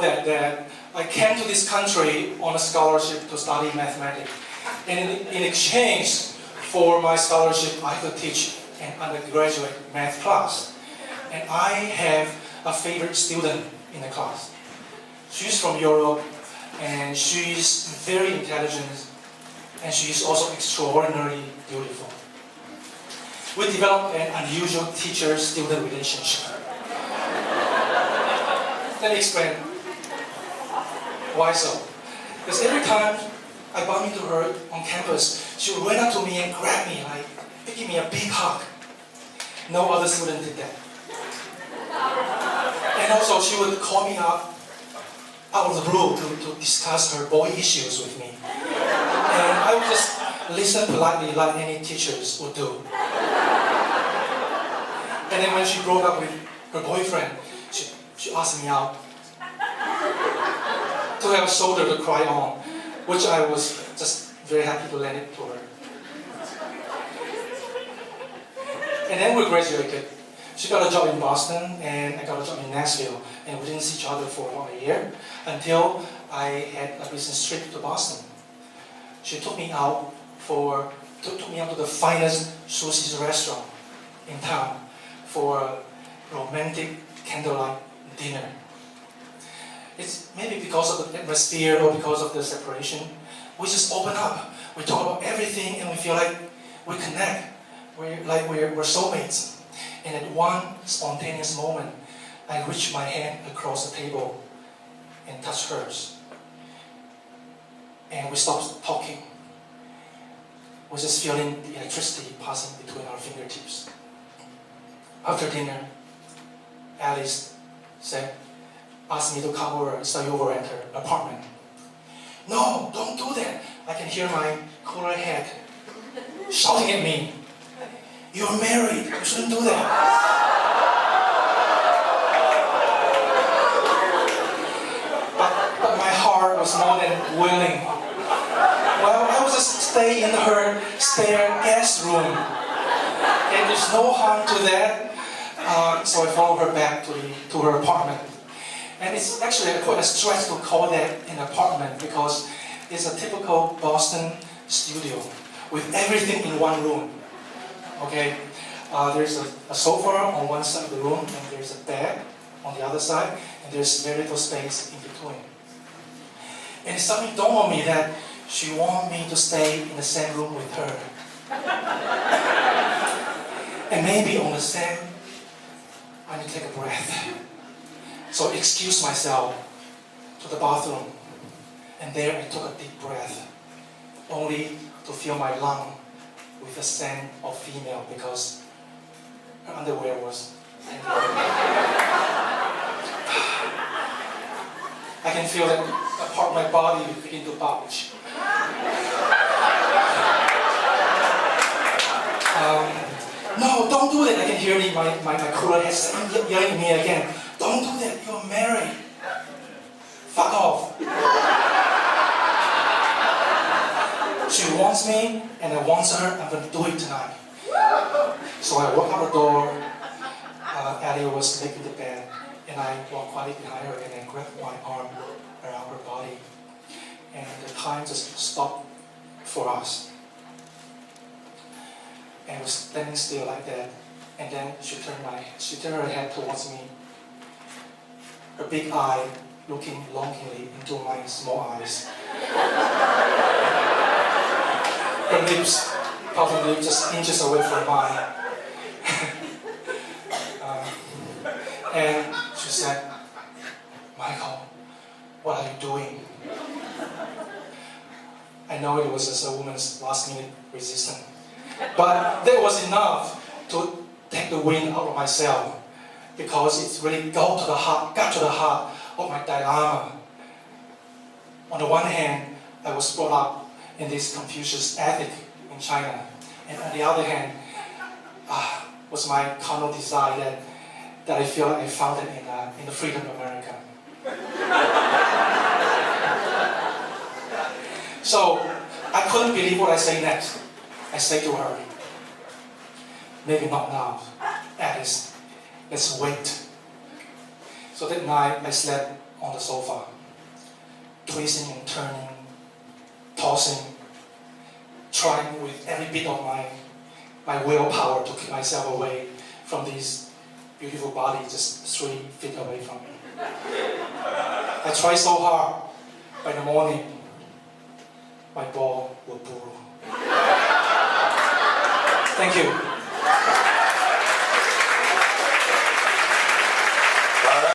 that I came to this country on a scholarship to study mathematics. And in exchange for my scholarship, I could teach an undergraduate math class. And I have a favorite student in the class. She's from Europe, and she's very intelligent, and she's also extraordinarily beautiful. We developed an unusual teacher-student relationship. Let me explain why so. Because every time I bump into her on campus, she would run up to me and grab me, like give me a big hug. No other student did that. And also, she would call me up out of the blue to discuss her boy issues with me. And I would just listen politely like any teachers would do. And then when she broke up with her boyfriend, she asked me out to have a shoulder to cry on, which I was just very happy to lend it to her. And then we graduated. She got a job in Boston, and I got a job in Nashville, and we didn't see each other for about a year until I had a business trip to Boston. She took me out to the finest sushi restaurant in town for a romantic candlelight dinner. It's maybe because of the atmosphere or because of the separation. We just open up. We talk about everything, and we feel like we connect. We're soulmates. And at one spontaneous moment, I reached my hand across the table and touched hers. And we stopped talking. We're just feeling the electricity passing between our fingertips. After dinner, Alice asked me to come over and stay over at her apartment. No, don't do that. I can hear my cooler head shouting at me. You're married, you shouldn't do that. But my heart was more than willing. Well, I was just staying in her spare guest room. And there's no harm to that. So I followed her back to her apartment. And it's actually quite a stretch to call that an apartment because it's a typical Boston studio with everything in one room. Okay, there's a sofa on one side of the room, and there's a bed on the other side, and there's very little space in between. And it suddenly dawned on me that she wanted me to stay in the same room with her. And maybe on the same, I need to take a breath. So I excused myself to the bathroom, and there I took a deep breath, only to feel my lung with a scent of female because her underwear was I can feel that a part of my body begin to bulge. No, don't do that. I can hear my cooler head yelling at me again. Don't do that, you're married. Fuck off. She wants me, and I want her. I'm going to do it tonight. So I walk out the door. Allie was making the bed, and I walked quietly behind her, and I grabbed my arm around her body. And the time just stopped for us. And I was standing still like that. And then she turned her head towards me. Her big eye looking longingly into my small eyes. Her lips, puffing lips, just inches away from mine. And she said, Michael, what are you doing? I know it was just a woman's last-minute resistance. But that was enough to take the wind out of myself, because it's really got to the heart of my dilemma. On the one hand, I was brought up in this Confucius ethic in China, and on the other hand, was my carnal desire that I feel like I found it in the freedom of America. So I couldn't believe what I say next. I say to her, maybe not now, Alice, let's wait. So that night I slept on the sofa, twisting and turning, tossing, trying with every bit of my willpower to keep myself away from this beautiful body just 3 feet away from me. I tried so hard. By the morning, my ball will brew. Thank you.